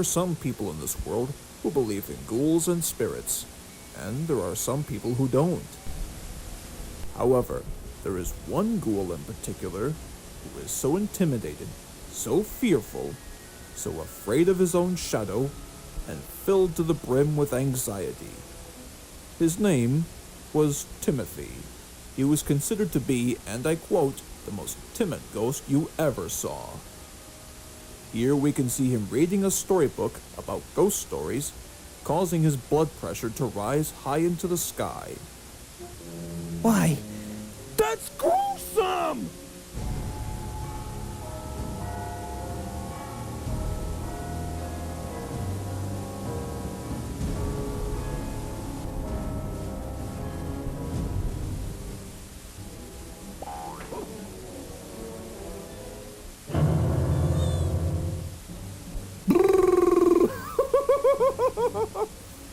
are some people in this world who believe in ghouls and spirits, and there are some people who don't. However, there is one ghoul in particular who is so intimidated, so fearful, so afraid of his own shadow, and filled to the brim with anxiety. His name was Timothy. He was considered to be, and I quote, the most timid ghost you ever saw. Here we can see him reading a storybook about ghost stories, causing his blood pressure to rise high into the sky. Why, that's gruesome!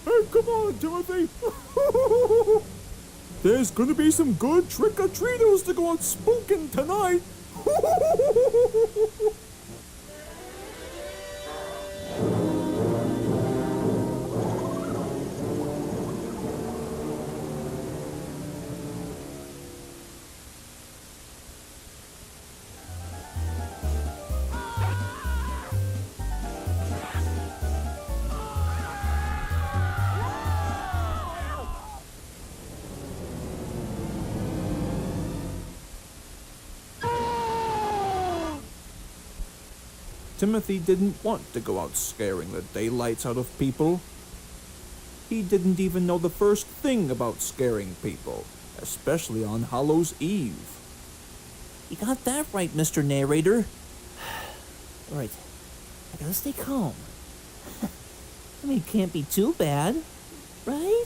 Hey, come on, Timothy! There's gonna be some good trick-or-treaters to go out spooking tonight! Timothy didn't want to go out scaring the daylights out of people. He didn't even know the first thing about scaring people, especially on Hallows' Eve. You got that right, Mr. Narrator. Alright, I gotta stay calm. I mean, it can't be too bad, right?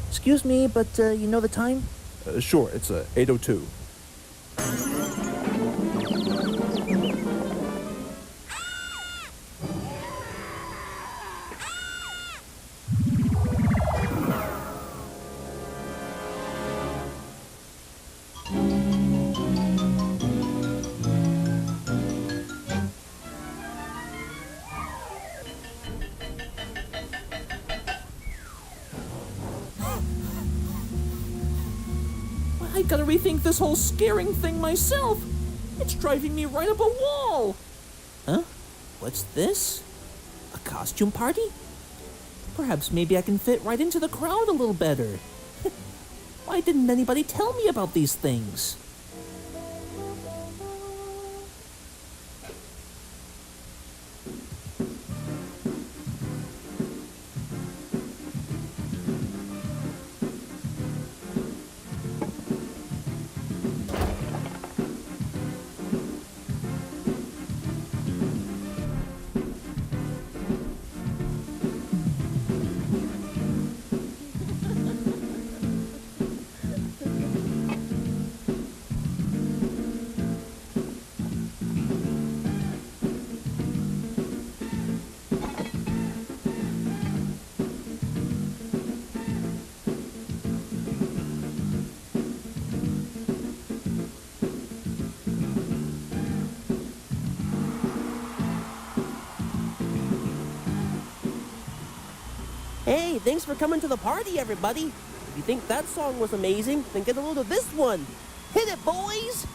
Excuse me, but you know the time? Sure, it's 8:02. I gotta rethink this whole scaring thing myself. It's driving me right up a wall. Huh? What's this? A costume party? Perhaps maybe I can fit right into the crowd a little better. Why didn't anybody tell me about these things? Hey, thanks for coming to the party, everybody. If you think that song was amazing, then get a load of this one. Hit it, boys!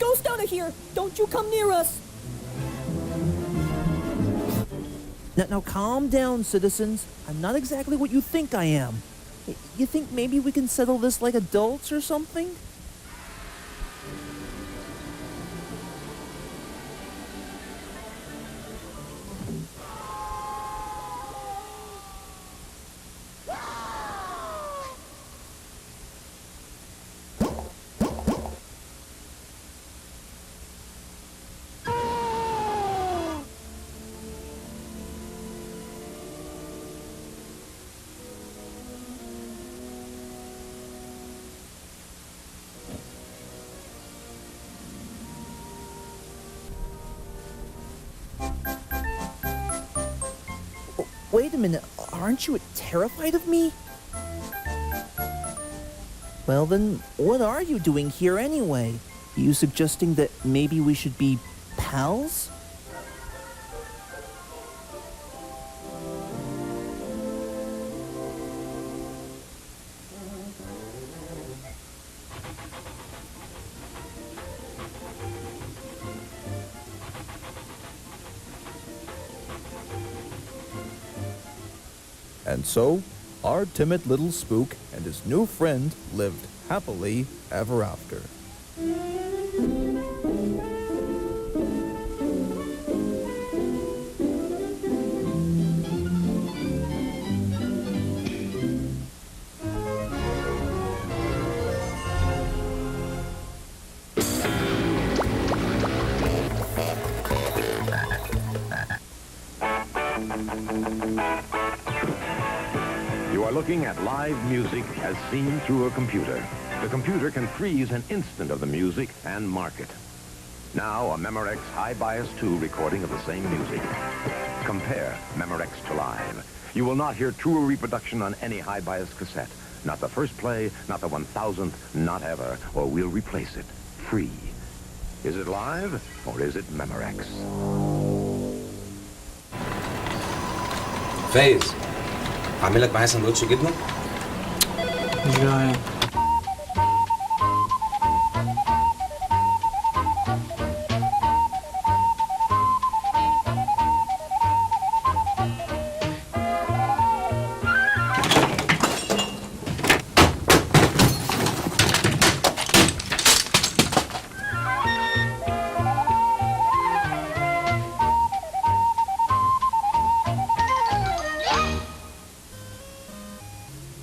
ghost out of here! Don't you come near us! Now calm down, citizens. I'm not exactly what you think I am. You think maybe we can settle this like adults or something? Wait a minute, aren't you terrified of me? Well then, what are you doing here anyway? You suggesting that maybe we should be pals? And so, our timid little spook and his new friend lived happily ever after. You are looking at live music as seen through a computer. The computer can freeze an instant of the music and mark it. Now, a Memorex High Bias 2 recording of the same music. Compare Memorex to live. You will not hear truer reproduction on any high bias cassette. Not the first play, not the 1000th, not ever, or we'll replace it. Free. Is it live, or is it Memorex? فايز اعمل لك معايا سندوتش جبنه. مش جعان.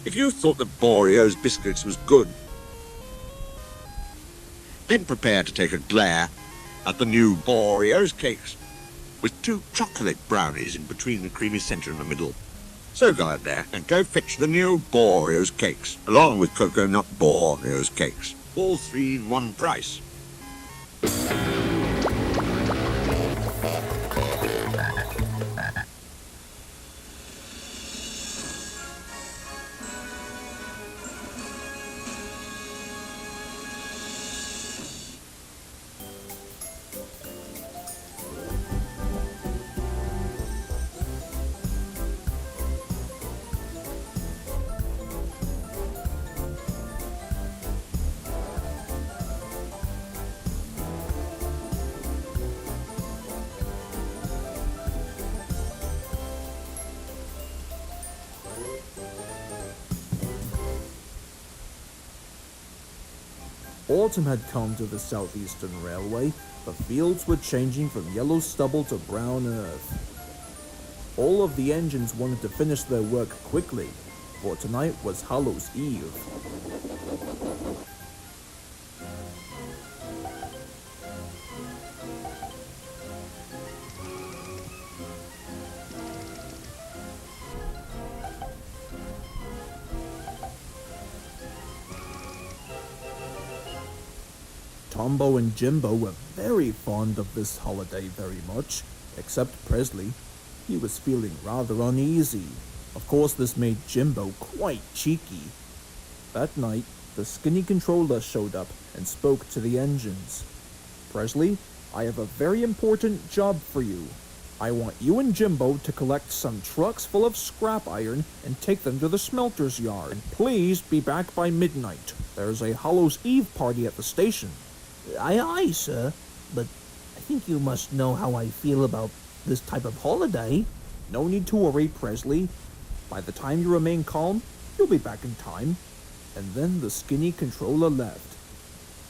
If you thought that Boreo's biscuits was good, then prepare to take a glare at the new Boreo's cakes, with 2 chocolate brownies in between the creamy centre and the middle. So go out there and go fetch the new Boreo's cakes, along with Cocoa Nut Boreo's cakes, all 3 in one price. Autumn had come to the Southeastern Railway. The fields were changing from yellow stubble to brown earth. All of the engines wanted to finish their work quickly, for tonight was Hallows Eve. Tombo and Jimbo were very fond of this holiday very much, except Presley. He was feeling rather uneasy. Of course, this made Jimbo quite cheeky. That night, the skinny controller showed up and spoke to the engines. Presley, I have a very important job for you. I want you and Jimbo to collect some trucks full of scrap iron and take them to the smelter's yard. And please be back by midnight. There's a Hallows Eve party at the station. Aye, sir. But I think you must know how I feel about this type of holiday. No need to worry, Presley. By the time you remain calm, you'll be back in time. And then the skinny controller left.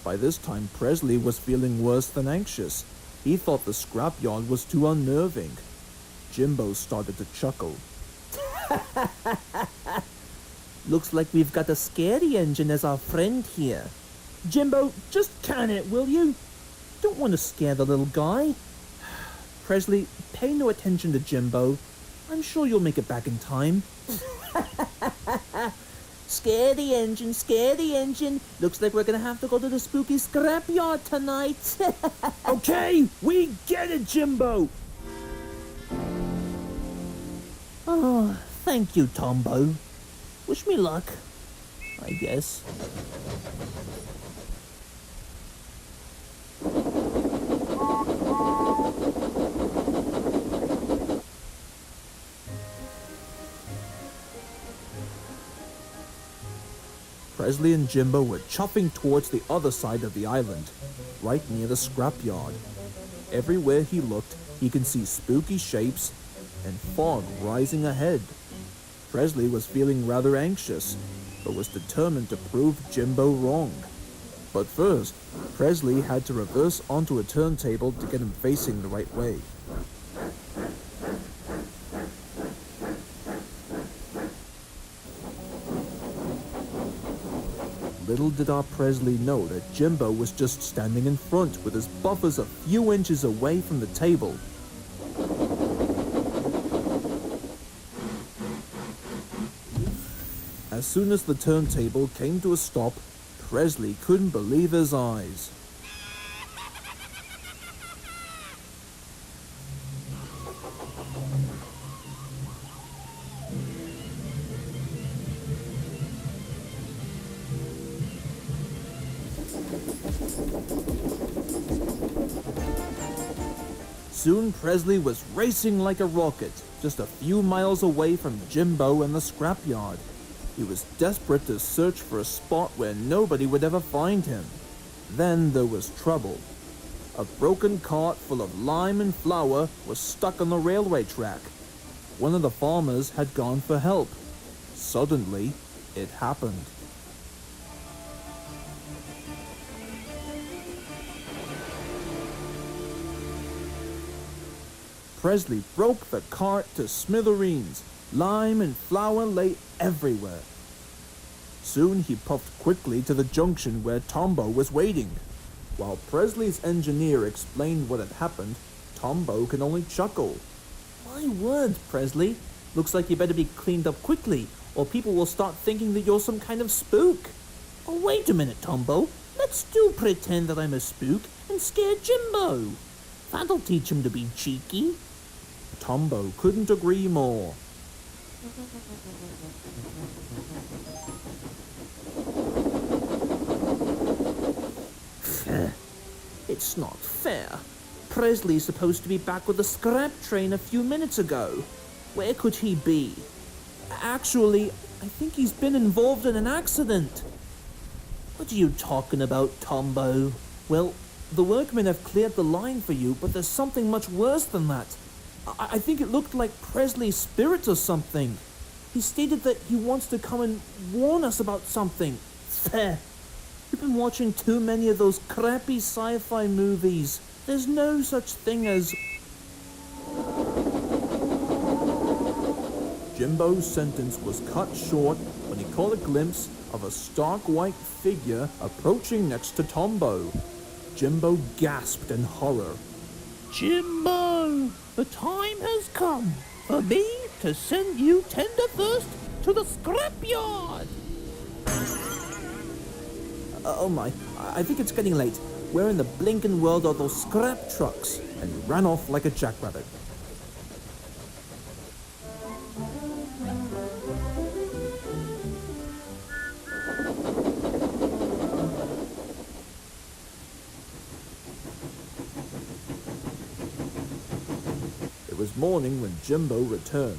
By this time, Presley was feeling worse than anxious. He thought the scrapyard was too unnerving. Jimbo started to chuckle. Looks like we've got a scary engine as our friend here. Jimbo, just can it, will you? Don't want to scare the little guy. Presley, pay no attention to Jimbo. I'm sure you'll make it back in time. Scare the engine, scare the engine. Looks like we're gonna have to go to the spooky scrapyard tonight. Okay, we get it, Jimbo! Oh, thank you, Tombo. Wish me luck, I guess. Presley and Jimbo were chopping towards the other side of the island, right near the scrapyard. Everywhere he looked, he could see spooky shapes and fog rising ahead. Presley was feeling rather anxious, but was determined to prove Jimbo wrong. But first, Presley had to reverse onto a turntable to get him facing the right way. Little did our Presley know that Jimbo was just standing in front with his buffers a few inches away from the table. As soon as the turntable came to a stop, Presley couldn't believe his eyes. Soon Presley was racing like a rocket, just a few miles away from Jimbo and the scrapyard. He was desperate to search for a spot where nobody would ever find him. Then there was trouble. A broken cart full of lime and flour was stuck on the railway track. One of the farmers had gone for help. Suddenly, it happened. Presley broke the cart to smithereens. Lime and flour lay everywhere. Soon he puffed quickly to the junction where Tombo was waiting. While Presley's engineer explained what had happened, Tombo could only chuckle. My word, Presley. Looks like you better be cleaned up quickly, or people will start thinking that you're some kind of spook. Oh, wait a minute, Tombo. Let's still pretend that I'm a spook and scare Jimbo. That'll teach him to be cheeky. Tombo couldn't agree more. It's not fair. Presley's supposed to be back with the scrap train a few minutes ago. Where could he be? Actually, I think he's been involved in an accident. What are you talking about, Tombo? Well, the workmen have cleared the line for you, but there's something much worse than that. I think it looked like Presley's spirit or something. He stated that he wants to come and warn us about something. There. You've been watching too many of those crappy sci-fi movies. There's no such thing as... Jimbo's sentence was cut short when he caught a glimpse of a stark white figure approaching next to Tombo. Jimbo gasped in horror. Jimbo, the time has come for me to send you tenderthirst to the scrapyard. Oh my, I think it's getting late. We're in the blinking world of those scrap trucks. And he ran off like a jackrabbit. It was morning when Jimbo returned.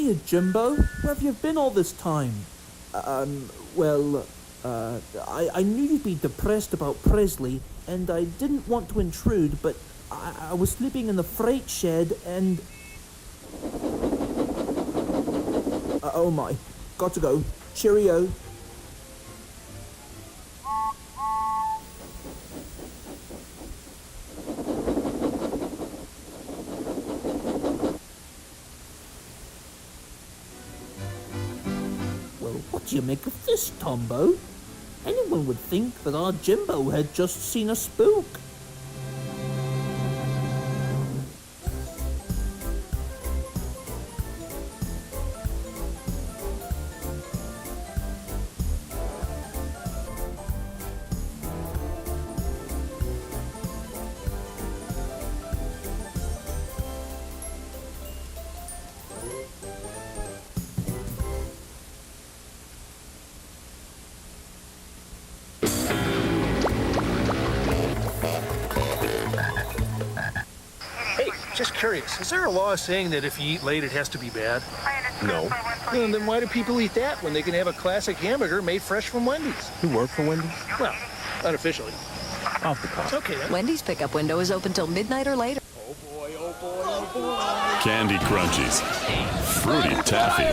Hiya, Jimbo. Where have you been all this time? Well, I knew you'd be depressed about Presley, and I didn't want to intrude, but I was sleeping in the freight shed, and... oh my, got to go. Cheerio. What do you make of this, Tombo? Anyone would think that our Jimbo had just seen a spook. Just curious, is there a law saying that if you eat late, it has to be bad? No. Well, then why do people eat that when they can have a classic hamburger made fresh from Wendy's? You work for Wendy's? Well, unofficially. Off the cuff. Okay, then. Wendy's pickup window is open till midnight or later. Candy Crunchies, Fruity Taffy,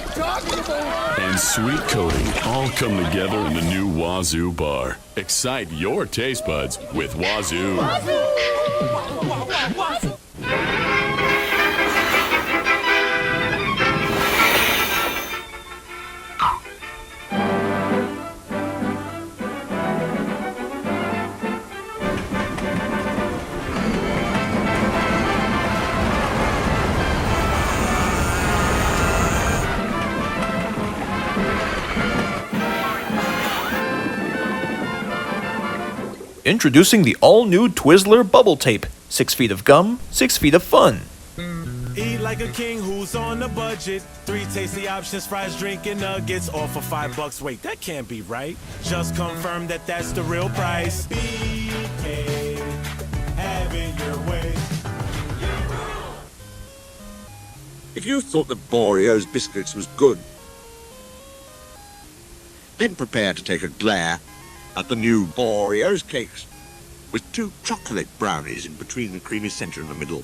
and Sweet Coating all come together in the new Wazoo bar. Excite your taste buds with Wazoo. Introducing the all-new Twizzler Bubble Tape. 6 feet of gum, 6 feet of fun. Eat like a king who's on a budget. 3 tasty options, fries, drink, and nuggets. All for $5. Wait, that can't be right. Just confirm that that's the real price. BK, have it your way. If you thought that Boreo's biscuits was good, then prepare to take a glare at the new Boreo's cakes, with 2 chocolate brownies in between the creamy centre and the middle.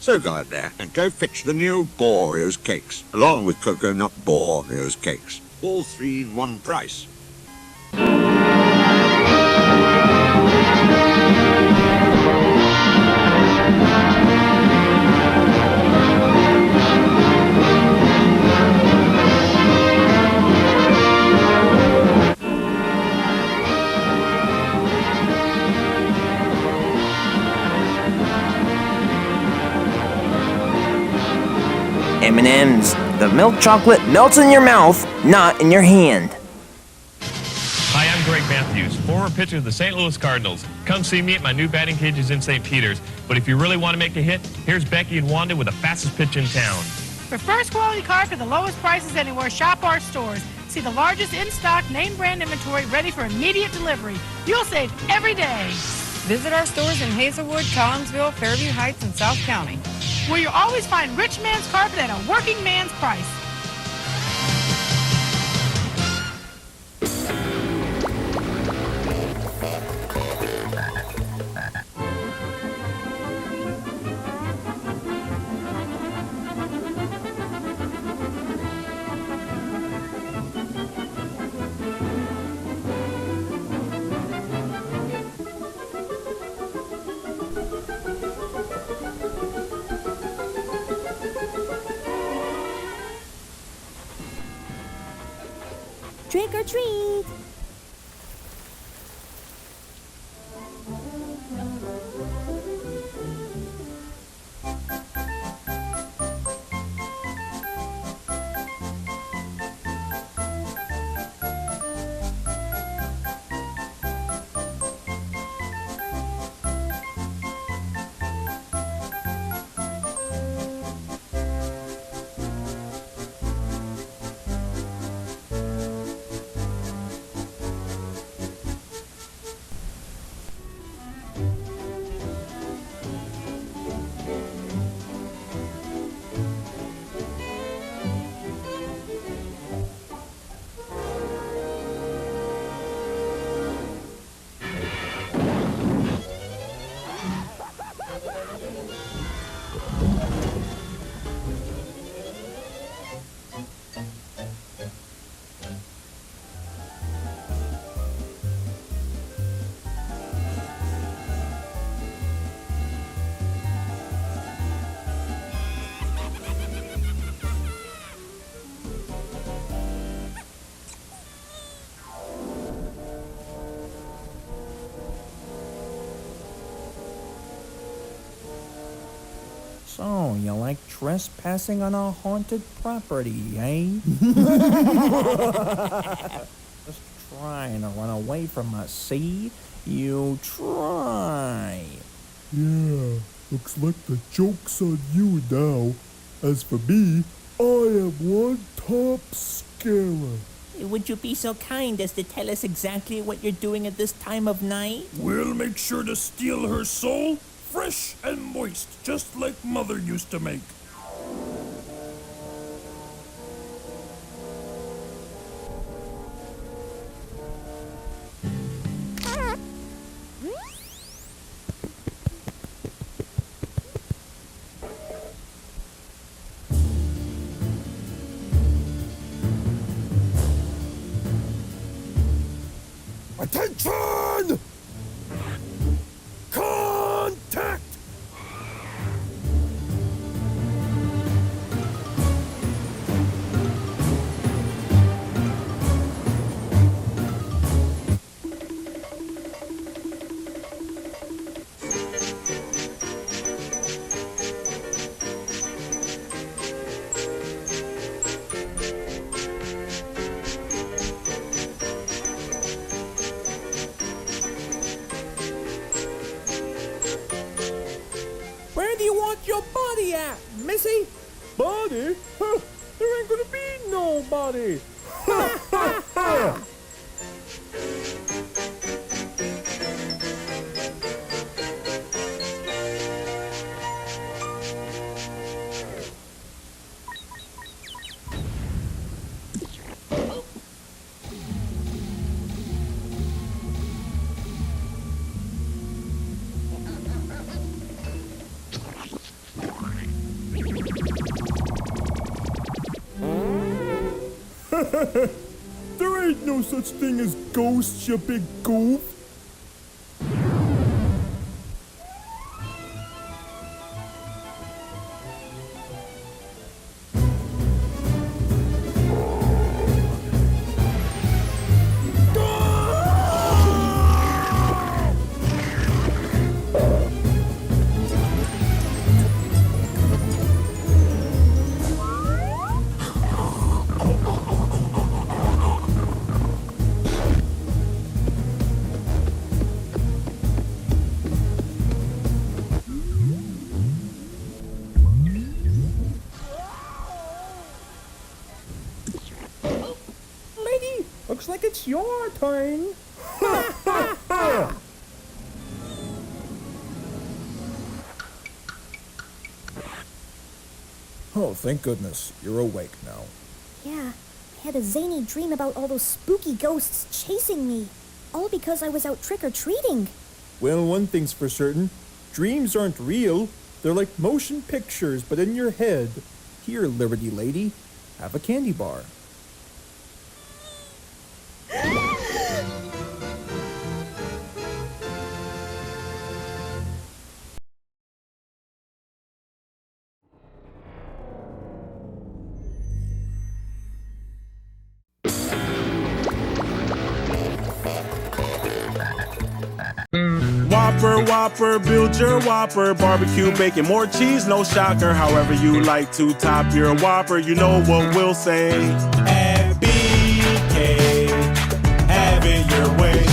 So go out there and go fetch the new Boreo's cakes, along with coconut Boreo's cakes, all 3 in one price. M&M's. The milk chocolate melts in your mouth, not in your hand. Hi, I'm Greg Matthews, former pitcher of the St. Louis Cardinals. Come see me at my new batting cages in St. Peters. But if you really want to make a hit, here's Becky and Wanda with the fastest pitch in town. For first quality carpet, the lowest prices anywhere, shop our stores. See the largest in-stock name brand inventory ready for immediate delivery. You'll save every day. Visit our stores in Hazelwood, Collinsville, Fairview Heights, and South County, where you'll always find rich man's carpet at a working man's price. Trick or treat! So, you like trespassing on a haunted property, eh? Just trying to run away from us, see? You try. Yeah, looks like the joke's on you now. As for me, I am one top scarer. Would you be so kind as to tell us exactly what you're doing at this time of night? We'll make sure to steal her soul, fresh and moist, just like Mother used to make. Attention! Contact! Where do you want your body at, Missy? Body? Huh, there ain't gonna be no body. There ain't no such thing as ghosts, you big goof. Lady, looks like it's your turn. Oh, thank goodness. You're awake now. Yeah, I had a zany dream about all those spooky ghosts chasing me. All because I was out trick-or-treating. Well, one thing's for certain. Dreams aren't real. They're like motion pictures, but in your head. Here, Liberty Lady, have a candy bar. Whopper, Whopper, build your Whopper. Barbecue, bacon, more cheese, no shocker. However you like to top your Whopper, you know what we'll say. At BK, have it your way.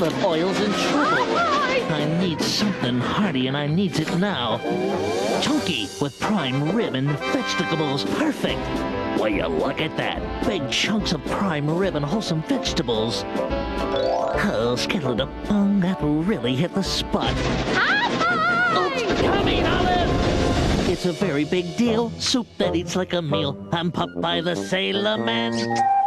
olive oil's in trouble. I need something hearty, and I needs it now. Chunky with prime rib and vegetables. Perfect. Will you look at that? Big chunks of prime rib and wholesome vegetables. Oh, skittle-da-bung, that really hit the spot. Oops, coming, Olive! It's a very big deal. Soup that eats like a meal. I'm Popeye the Sailor Man.